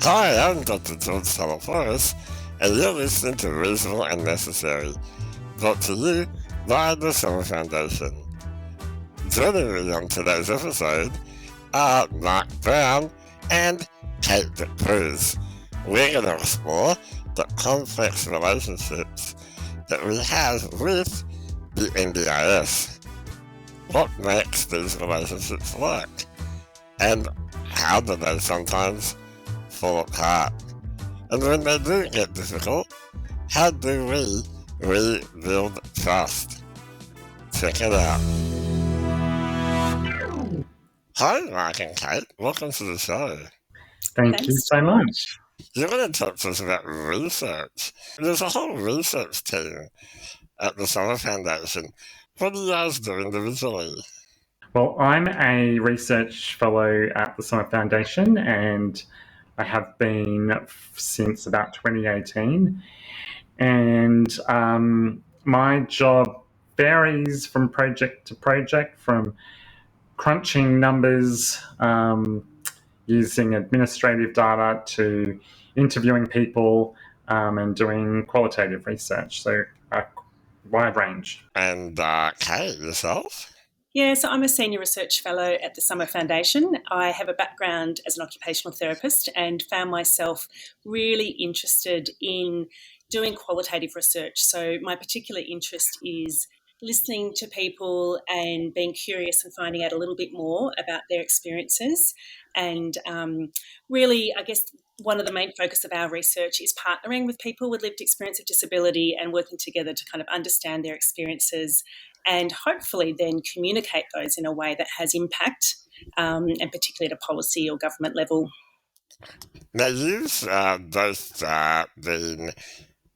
Hi, I'm Dr. George Salaforis, and you're listening to Reasonable and Necessary, brought to you by the Summer Foundation. Joining me on today's episode are Mark Brown and Kate Cruz. We're going to explore the complex relationships that we have with the NDIS. What makes these relationships work? And how do they sometimes fall apart? And when they do get difficult, how do we rebuild trust? Check it out. Hi, Mark and Kate. Welcome to the show. Thanks you so much. You're going to talk to us about research. There's a whole research team at the Summer Foundation. What do you guys do individually? Well, I'm a research fellow at the Summer Foundation, and I have been since about 2018. And my job varies from project to project, from crunching numbers using administrative data to interviewing people and doing qualitative research. So a wide range. And Kate, yourself? Yeah, so I'm a senior research fellow at the Summer Foundation. I have a background as an occupational therapist and found myself really interested in doing qualitative research. So my particular interest is listening to people and being curious and finding out a little bit more about their experiences. And really, I guess one of the main focus of our research is partnering with people with lived experience of disability and working together to kind of understand their experiences and hopefully then communicate those in a way that has impact, and particularly at a policy or government level. Now, you've both been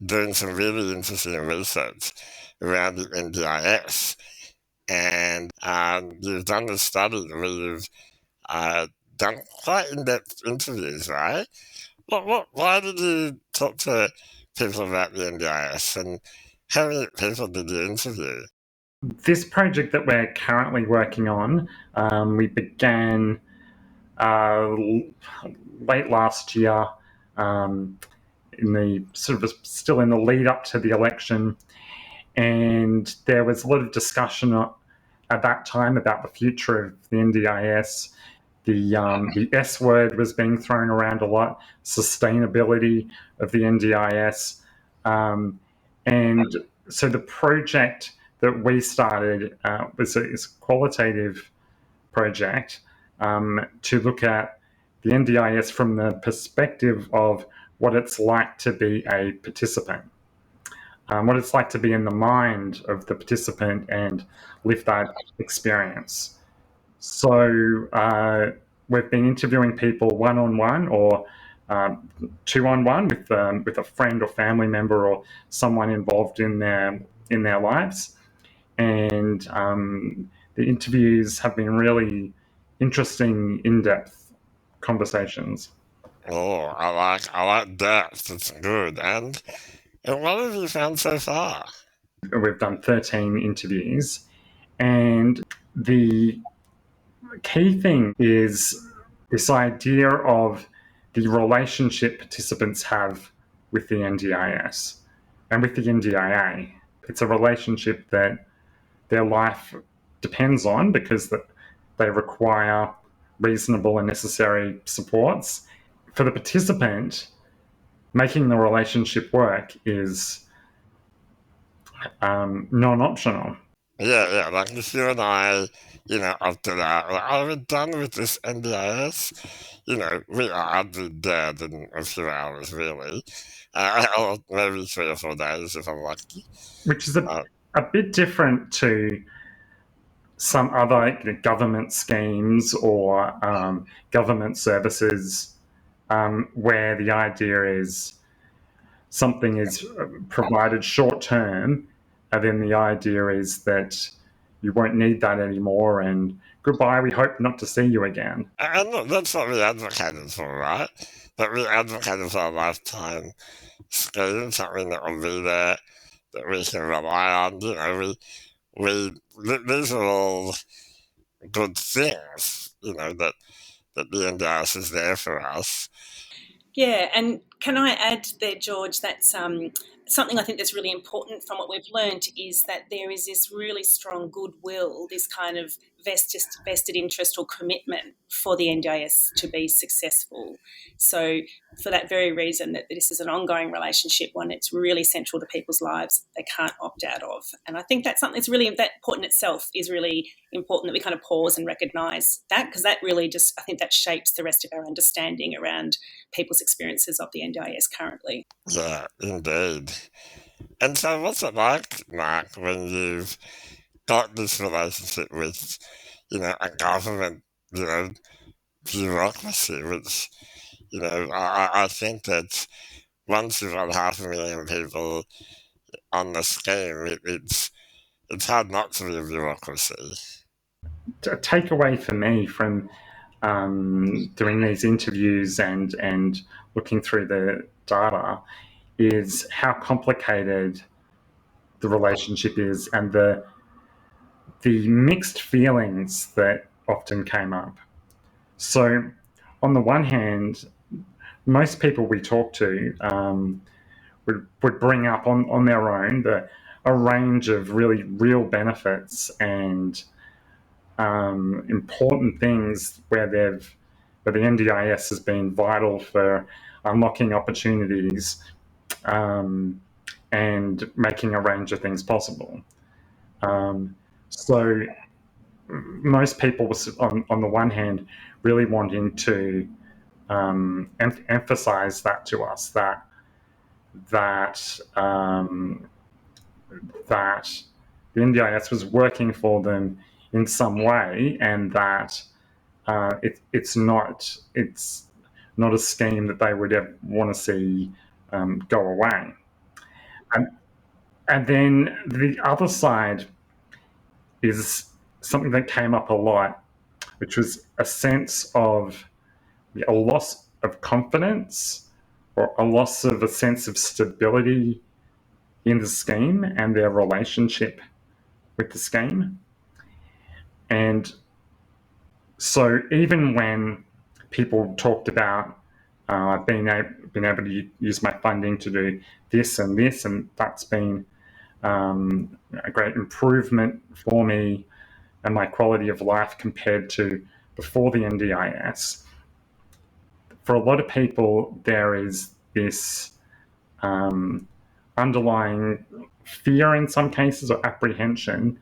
doing some really interesting research around the NDIS, and you've done a study where you've done quite in-depth interviews, right? Why did you talk to people about the NDIS, and how many people did you interview? This project that we're currently working on, we began late last year, in the sort of still in the lead up to the election, and there was a lot of discussion at that time about the future of the NDIS. The S word was being thrown around a lot, sustainability of the NDIS, and so the project that we started was a qualitative project to look at the NDIS from the perspective of what it's like to be a participant, what it's like to be in the mind of the participant and live that experience. So we've been interviewing people one-on-one or two-on-one with a friend or family member or someone involved in their lives. And the interviews have been really interesting, in-depth conversations. Oh, I like depth. It's good. And what have you found so far? We've done 13 interviews, and the key thing is this idea of the relationship participants have with the NDIS and with the NDIA. It's a relationship that their life depends on because they require reasonable and necessary supports. For the participant, making the relationship work is non-optional. Yeah, like if you and I, after that, we're done with this NDIS, I'd be dead in a few hours, really. Or maybe 3 or 4 days if I'm lucky. Which is a bit different to some other government schemes or government services where the idea is something is provided short-term, and then the idea is that you won't need that anymore and goodbye, we hope not to see you again. And look, that's what we advocated for, right? But we advocated for a lifetime scheme, something that will be there, that we can rely on. These are all good things, that the NDIS is there for us. Yeah, and can I add there, George, that's something I think that's really important from what we've learned is that there is this really strong goodwill, this kind of vested interest or commitment for the NDIS to be successful. So for that very reason that this is an ongoing relationship, one that's really central to people's lives, they can't opt out of. And I think that's something that's really, that important itself is really important, that we kind of pause and recognise that, because that really just, I think that shapes the rest of our understanding around people's experiences of the NDIS currently. Yeah, indeed. And so what's it like, Mark, when you've got this relationship with, a government, bureaucracy, which, I think that once you've got 500,000 people on the scheme, it's hard not to be a bureaucracy. A takeaway for me from doing these interviews and looking through the data is how complicated the relationship is and the mixed feelings that often came up. So, on the one hand, most people we talk to would bring up on their own a range of really real benefits and important things where the NDIS has been vital for unlocking opportunities and making a range of things possible. So most people was on the one hand really wanting to emphasize that to us that that the NDIS was working for them in some way, and that it's not a scheme that they would ever want to see go away. And then the other side is something that came up a lot, which was a sense of a loss of confidence or a loss of a sense of stability in the scheme and their relationship with the scheme. And so even when people talked about being able to use my funding to do this, and that's been a great improvement for me and my quality of life compared to before the NDIS. For a lot of people, there is this underlying fear in some cases or apprehension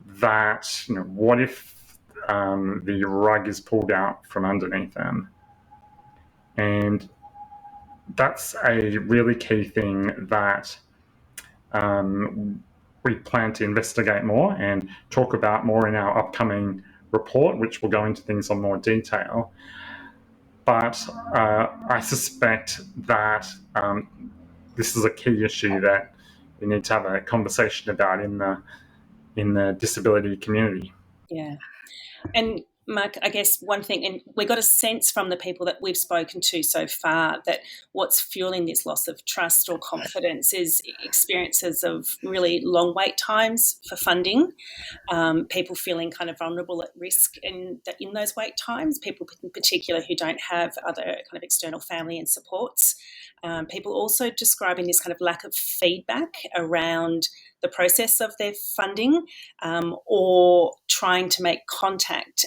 that, what if the rug is pulled out from underneath them? And that's a really key thing that we plan to investigate more and talk about more in our upcoming report, which will go into things in more detail. But I suspect that this is a key issue that we need to have a conversation about in the disability community. Yeah. And Mark, I guess one thing, and we got a sense from the people that we've spoken to so far that what's fueling this loss of trust or confidence is experiences of really long wait times for funding, people feeling kind of vulnerable at risk in those wait times, people in particular who don't have other kind of external family and supports, people also describing this kind of lack of feedback around the process of their funding, or trying to make contact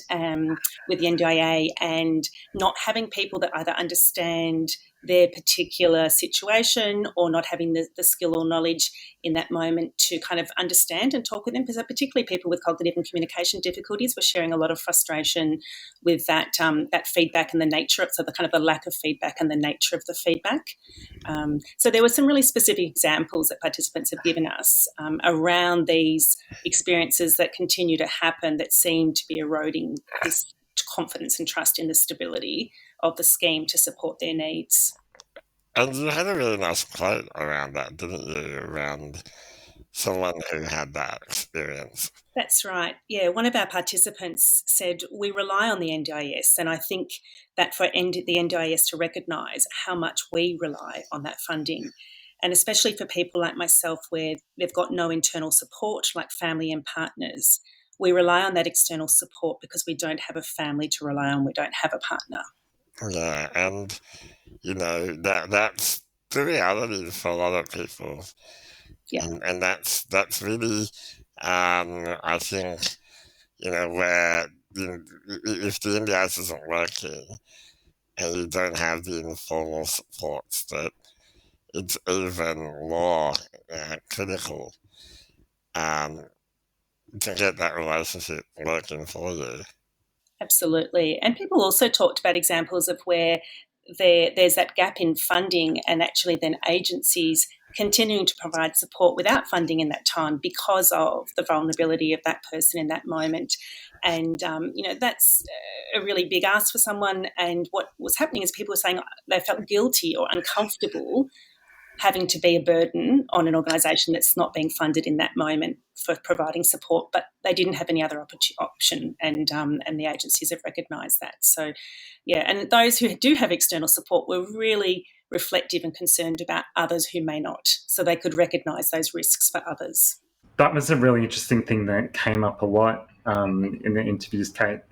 with the NDIA and not having people that either understand their particular situation or not having the skill or knowledge in that moment to kind of understand and talk with them, because particularly people with cognitive and communication difficulties were sharing a lot of frustration with that feedback and the nature of, so the kind of the lack of feedback and the nature of the feedback. So there were some really specific examples that participants have given us around these experiences that continue to happen that seem to be eroding this confidence and trust in the stability of the scheme to support their needs. And you had a really nice quote around that, didn't you, around someone who had that experience? That's right. Yeah, one of our participants said, we rely on the NDIS, and I think that for the NDIS to recognise how much we rely on that funding, and especially for people like myself where they've got no internal support like family and partners, we rely on that external support because we don't have a family to rely on, we don't have a partner. Yeah, and that's the reality for a lot of people. Yeah. And that's really, I think, where, if the NDIS isn't working and you don't have the informal supports, that it's even more critical um, to get that relationship working for you. Absolutely. And people also talked about examples of where there's that gap in funding, and actually then agencies continuing to provide support without funding in that time because of the vulnerability of that person in that moment. And, that's a really big ask for someone. And what was happening is people were saying they felt guilty or uncomfortable having to be a burden on an organisation that's not being funded in that moment for providing support, but they didn't have any other option, and the agencies have recognised that. So, yeah, and those who do have external support were really reflective and concerned about others who may not, so they could recognise those risks for others. That was a really interesting thing that came up a lot in the interviews, Kate,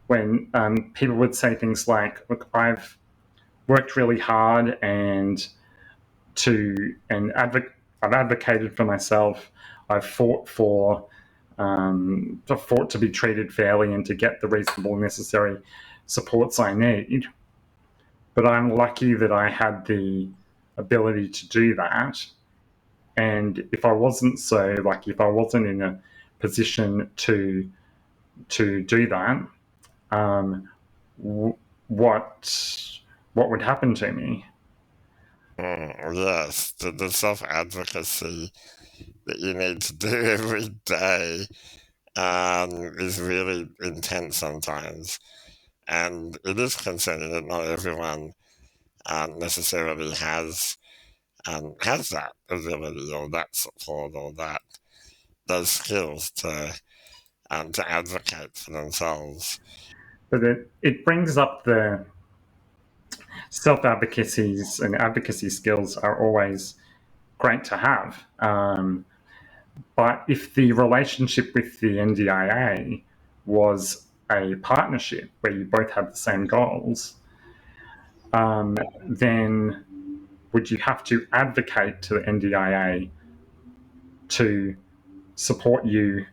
when people would say things like, look, I've worked really hard I've advocated for myself. I've fought to be treated fairly and to get the reasonable and necessary supports I need. But I'm lucky that I had the ability to do that. And if I wasn't if I wasn't in a position to do that, what would happen to me? Yes, the self-advocacy that you need to do every day is really intense sometimes. And it is concerning that not everyone necessarily has that ability or that support or those skills to advocate for themselves. But it brings up the self-advocacies, and advocacy skills are always great to have. But if the relationship with the NDIA was a partnership where you both had the same goals, then would you have to advocate to the NDIA to support you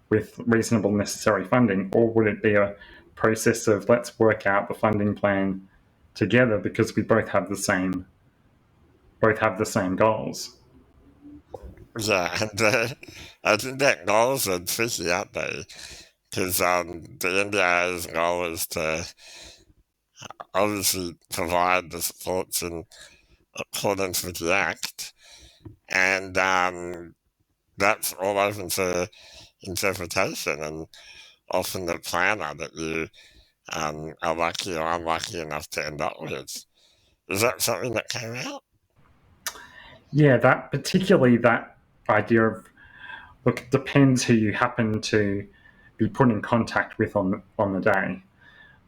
with reasonable necessary funding, or would it be a process of let's work out the funding plan together because we both have the same goals? Yeah, and I think that goals are tricky, aren't they? Because the NDIA's goal is to obviously provide the supports in accordance with the Act, and that's all open to interpretation, and often the planner that you are lucky or unlucky enough to end up with. Is that something that came out? Yeah, that idea of, look, it depends who you happen to be put in contact with on the day.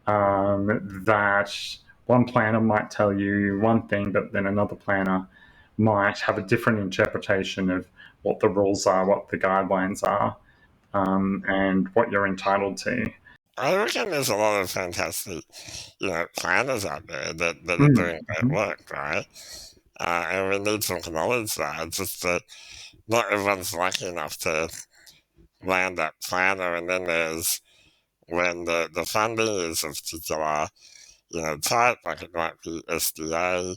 That one planner might tell you one thing, but then another planner might have a different interpretation of what the rules are, what the guidelines are, and what you're entitled to. I reckon there's a lot of fantastic, planners out there that are doing great work, right? And we need to acknowledge that. It's just that not everyone's lucky enough to land that planner, and then there's when the funding is of particular, type, like it might be SDA,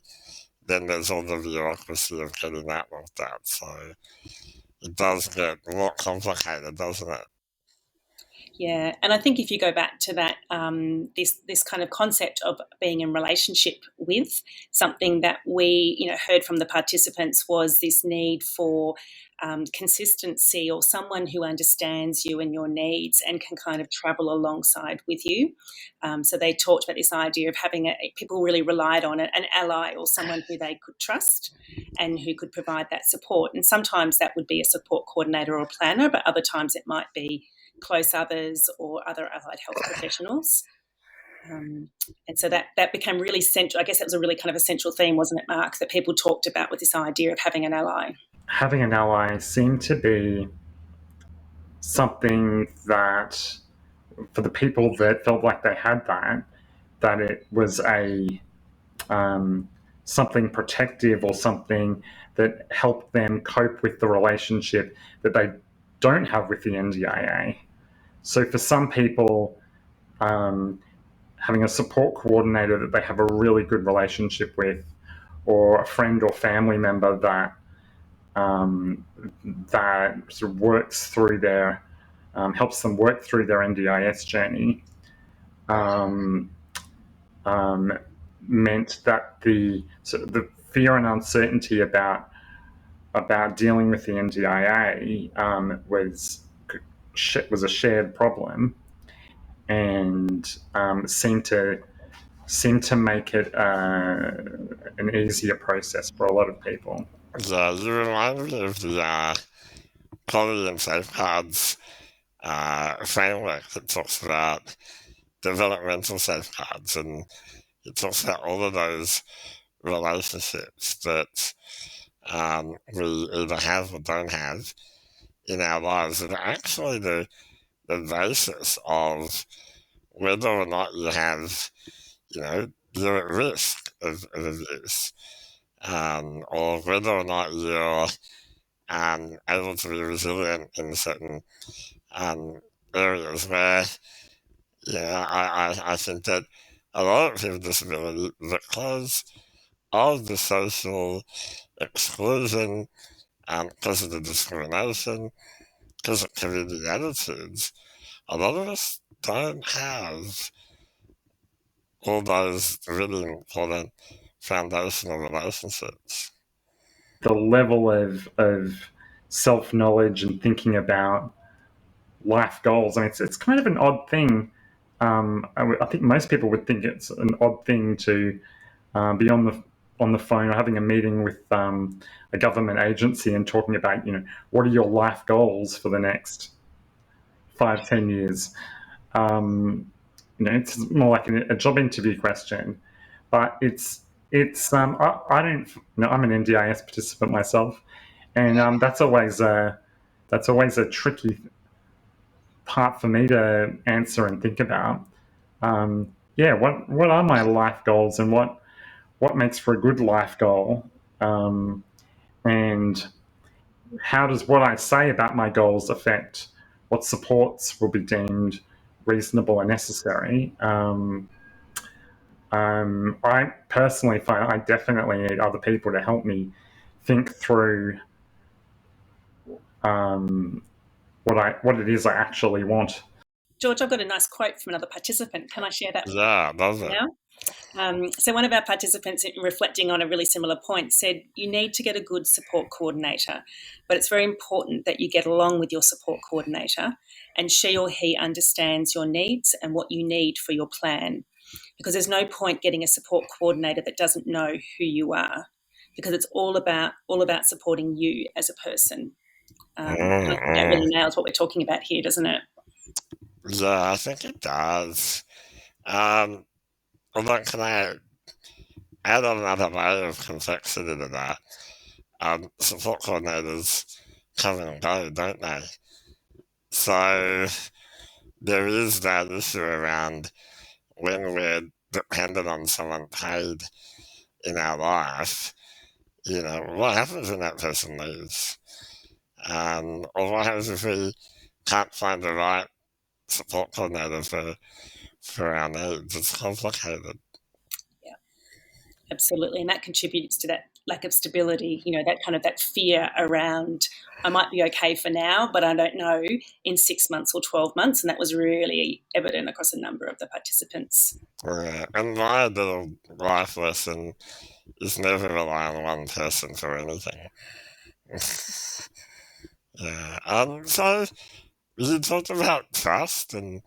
then there's all the bureaucracy of getting that looked at. So it does get more complicated, doesn't it? Yeah, and I think if you go back to that, this kind of concept of being in relationship with, something that we heard from the participants was this need for consistency, or someone who understands you and your needs and can kind of travel alongside with you. So they talked about this idea of having people really relied on an ally or someone who they could trust and who could provide that support. And sometimes that would be a support coordinator or a planner, but other times it might be close others or other allied health professionals. And so that became really central. I guess that was a really kind of a central theme, wasn't it, Mark, that people talked about with this idea of having an ally. Having an ally seemed to be something that, for the people that felt like they had that, that it was something protective or something that helped them cope with the relationship that they don't have with the NDIA. So for some people, having a support coordinator that they have a really good relationship with, or a friend or family member that sort of works through their helps them work through their NDIS journey, meant that the fear and uncertainty about dealing with the NDIA was a shared problem, and seemed to make it an easier process for a lot of people. Yeah, you remind me of the quality and safeguards framework that talks about developmental safeguards, and it talks about all of those relationships that we either have or don't have in our lives that are actually the basis of whether or not you have, you're at risk of abuse, or whether or not you're able to be resilient in certain areas where, I think that a lot of people with disability, because of the social exclusion, because of the discrimination, because of community attitudes, a lot of us don't have all those really important foundational relationships. The level of self-knowledge and thinking about life goals, I mean, it's kind of an odd thing. I think most people would think it's an odd thing to be on the phone or having a meeting with a government agency and talking about, what are your life goals for the next 5-10 years. It's more like a job interview question, but I don't, I'm an NDIS participant myself, and that's always a tricky part for me to answer and think about. What are my life goals, and what makes for a good life goal, and how does what I say about my goals affect what supports will be deemed reasonable and necessary? I personally find I definitely need other people to help me think through what it is I actually want. George, I've got a nice quote from another participant. Can I share that Yeah, does it? now? So one of our participants, reflecting on a really similar point, said you need to get a good support coordinator, but it's very important that you get along with your support coordinator and she or he understands your needs and what you need for your plan, because there's no point getting a support coordinator that doesn't know who you are, because it's all about supporting you as a person. I think that really nails what we're talking about here, doesn't it? Yeah, I think it does. Although, can I add another layer of complexity to that? Support coordinators come and go, don't they? So there is that issue around when we're dependent on someone paid in our life, what happens when that person leaves? Or what happens if we can't find the right support coordinator for our needs? It's complicated. Yeah, absolutely. And that contributes to that lack of stability, that fear around, I might be okay for now, but I don't know in 6 months or 12 months. And that was really evident across a number of the participants. Yeah. And my little life lesson is never rely on one person for anything. Yeah. So you talked about trust and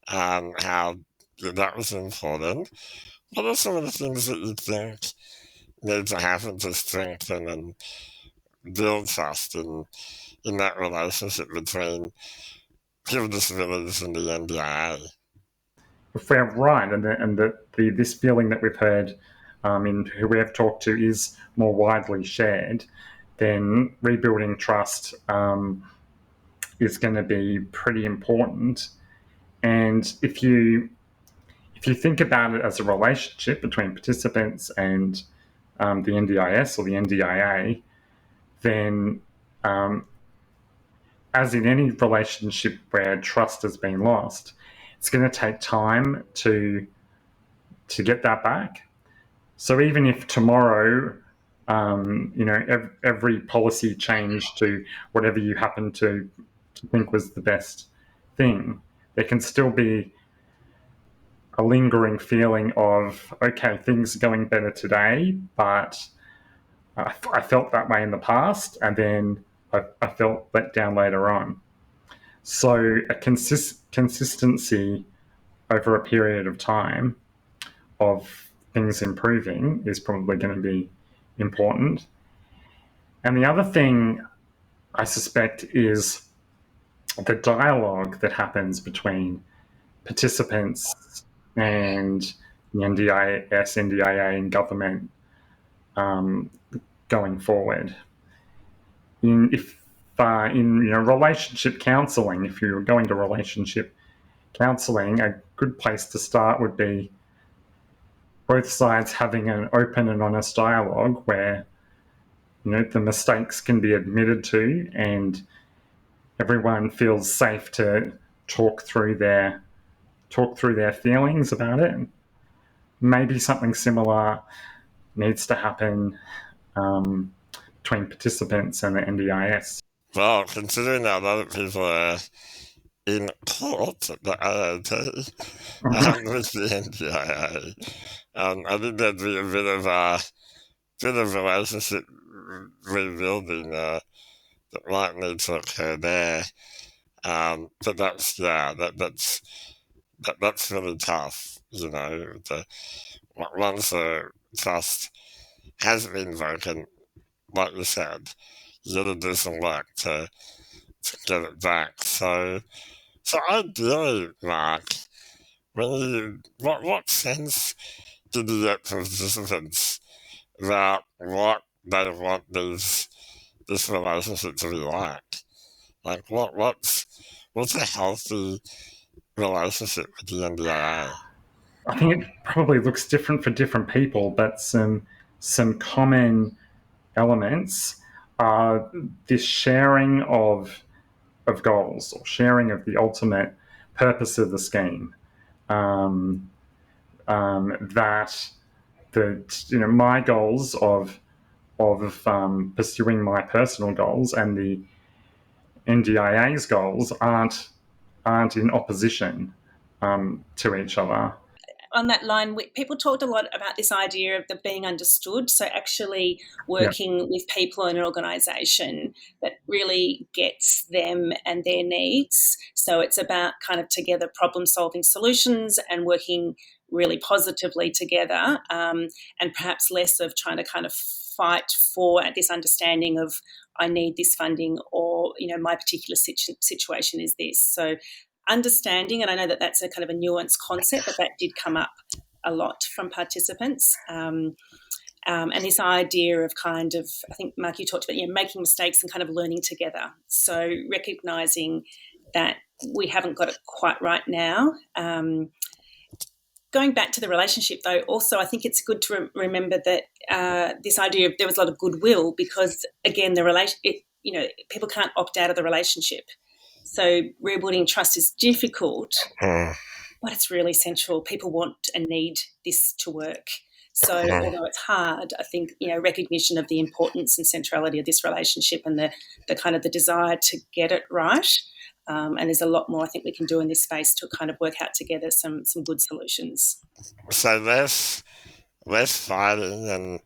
how that was important. What are some of the things that you think need to happen to strengthen and build trust in that relationship between people with disabilities and the NDIA? If we're right, and this feeling that we've heard in who we have talked to is more widely shared, then rebuilding trust is going to be pretty important. And if you if you think about it as a relationship between participants and the NDIS or the NDIA, then as in any relationship where trust has been lost, it's going to take time to get that back. So even if tomorrow, every policy change to whatever you happen to think was the best thing, there can still be a lingering feeling of, okay, things are going better today, but I felt that way in the past, and then I felt let down later on. So a consistency over a period of time of things improving is probably going to be important. And the other thing I suspect is the dialogue that happens between participants and the NDIS, NDIA, and government going forward. In relationship counselling, if you're going to relationship counselling, a good place to start would be both sides having an open and honest dialogue where the mistakes can be admitted to and everyone feels safe to talk through their feelings about it. Maybe something similar needs to happen between participants and the NDIS. Well, considering that a lot of people are in court at the AOT with the NDIA, I think there'd be a bit of relationship rebuilding that might need to occur there. But that's really tough, once the trust has been broken, like you said, you got to do some work to get it back. So ideally, Mark, what sense did you get from participants about what they want this relationship to be like? Like what's a healthy relationship with the NDIA? I think it probably looks different for different people, but some common elements are this sharing of goals, or sharing of the ultimate purpose of the scheme. That my goals of pursuing my personal goals and the NDIA's goals aren't in opposition to each other. On that line, people talked a lot about this idea of the being understood. So actually working with people in an organisation that really gets them and their needs. So it's about kind of together problem-solving solutions and working really positively together, and perhaps less of trying to kind of fight for this understanding of I need this funding, or my particular situation is this. So understanding, and I know that that's a kind of a nuanced concept, but that did come up a lot from participants. And this idea of kind of, I think, Mark, you talked about, making mistakes and kind of learning together. So recognising that we haven't got it quite right now. Going back to the relationship, though, also I think it's good to remember that this idea of there was a lot of goodwill, because, again, people can't opt out of the relationship. So rebuilding trust is difficult, but it's really essential. People want and need this to work. So although it's hard, I think, recognition of the importance and centrality of this relationship and the kind of the desire to get it right. And there's a lot more I think we can do in this space to kind of work out together some good solutions. So less fighting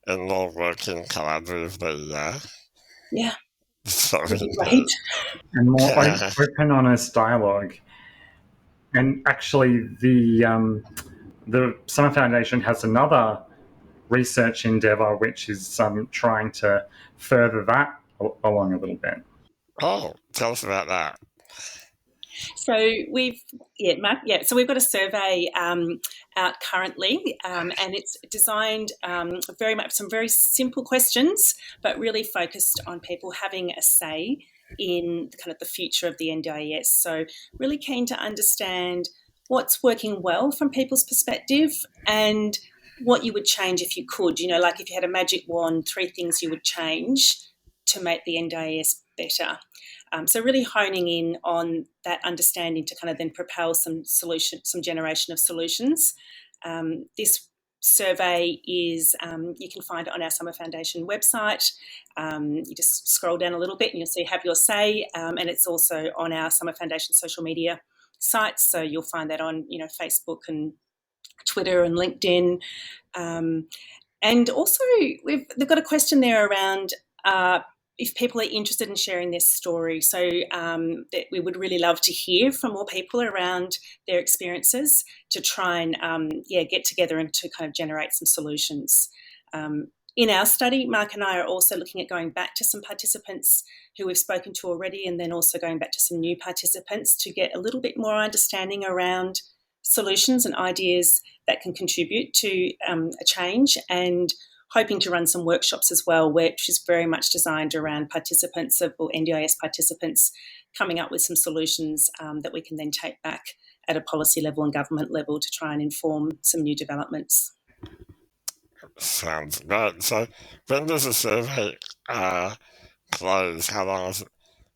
and more working collaboratively, yeah. Sorry. Right. And more open, honest dialogue. And actually, the Summer Foundation has another research endeavour which is trying to further that along a little bit. Oh, tell us about that. So So we've got a survey out currently, and it's designed very much some very simple questions, but really focused on people having a say in kind of the future of the NDIS. So really keen to understand what's working well from people's perspective and what you would change if you could. Like if you had a magic wand, 3 things you would change to make the NDIS better. So really honing in on that understanding to kind of then propel some generation of solutions. This survey is, you can find it on our Summer Foundation website. You just scroll down a little bit and you'll see Have Your Say, and it's also on our Summer Foundation social media sites. So you'll find that on Facebook and Twitter and LinkedIn. And also they've got a question there around if people are interested in sharing their story. So that we would really love to hear from more people around their experiences to try and get together and to kind of generate some solutions. In our study, Mark and I are also looking at going back to some participants who we've spoken to already, and then also going back to some new participants to get a little bit more understanding around solutions and ideas that can contribute to a change, and hoping to run some workshops as well, which is very much designed around participants or NDIS participants coming up with some solutions that we can then take back at a policy level and government level to try and inform some new developments. Sounds great. So when does the survey close? How long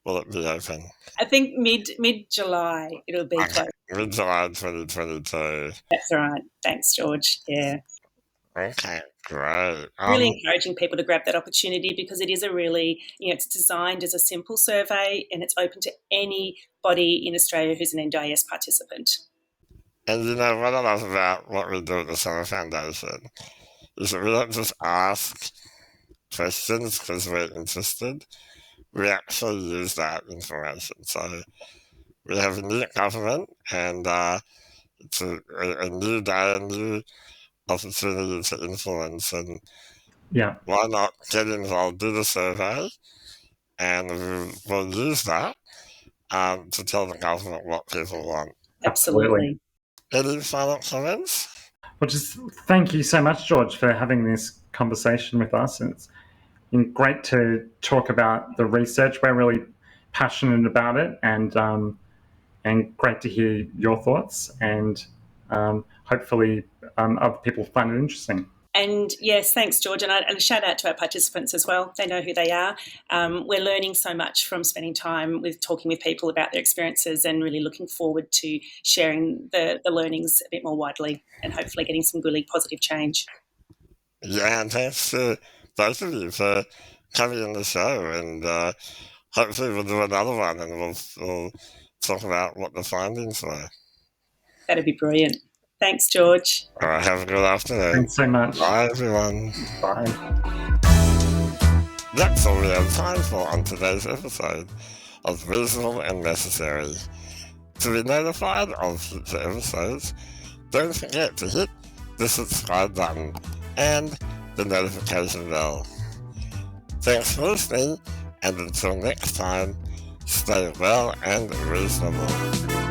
will it be open? I think mid-July it'll be closed. Mid-July 2022. That's right. Thanks, George. Yeah. Okay, great. Really encouraging people to grab that opportunity, because it is a really, it's designed as a simple survey and it's open to anybody in Australia who's an NDIS participant. And what I love about what we do at the Summer Foundation is that we don't just ask questions because we're interested. We actually use that information. So we have a new government, and it's a new day, a new opportunity to influence, and why not get involved, do the survey, and we'll use that to tell the government what people want. Absolutely. Any final comments? Well, just thank you so much, George, for having this conversation with us. And it's been great to talk about the research. We're really passionate about it, and great to hear your thoughts, and hopefully other people find it interesting. And yes, thanks, George. And a shout out to our participants as well. They know who they are. We're learning so much from spending time talking with people about their experiences, and really looking forward to sharing the learnings a bit more widely, and hopefully getting some really positive change. Yeah, and thanks to both of you for coming on the show, and hopefully we'll do another one, and we'll talk about what the findings were. That'd be brilliant. Thanks, George. All right, have a good afternoon. Thanks so much. Bye, everyone. Bye. That's all we have time for on today's episode of Reasonable and Necessary. To be notified of future episodes, don't forget to hit the subscribe button and the notification bell. Thanks for listening, and until next time, stay well and reasonable.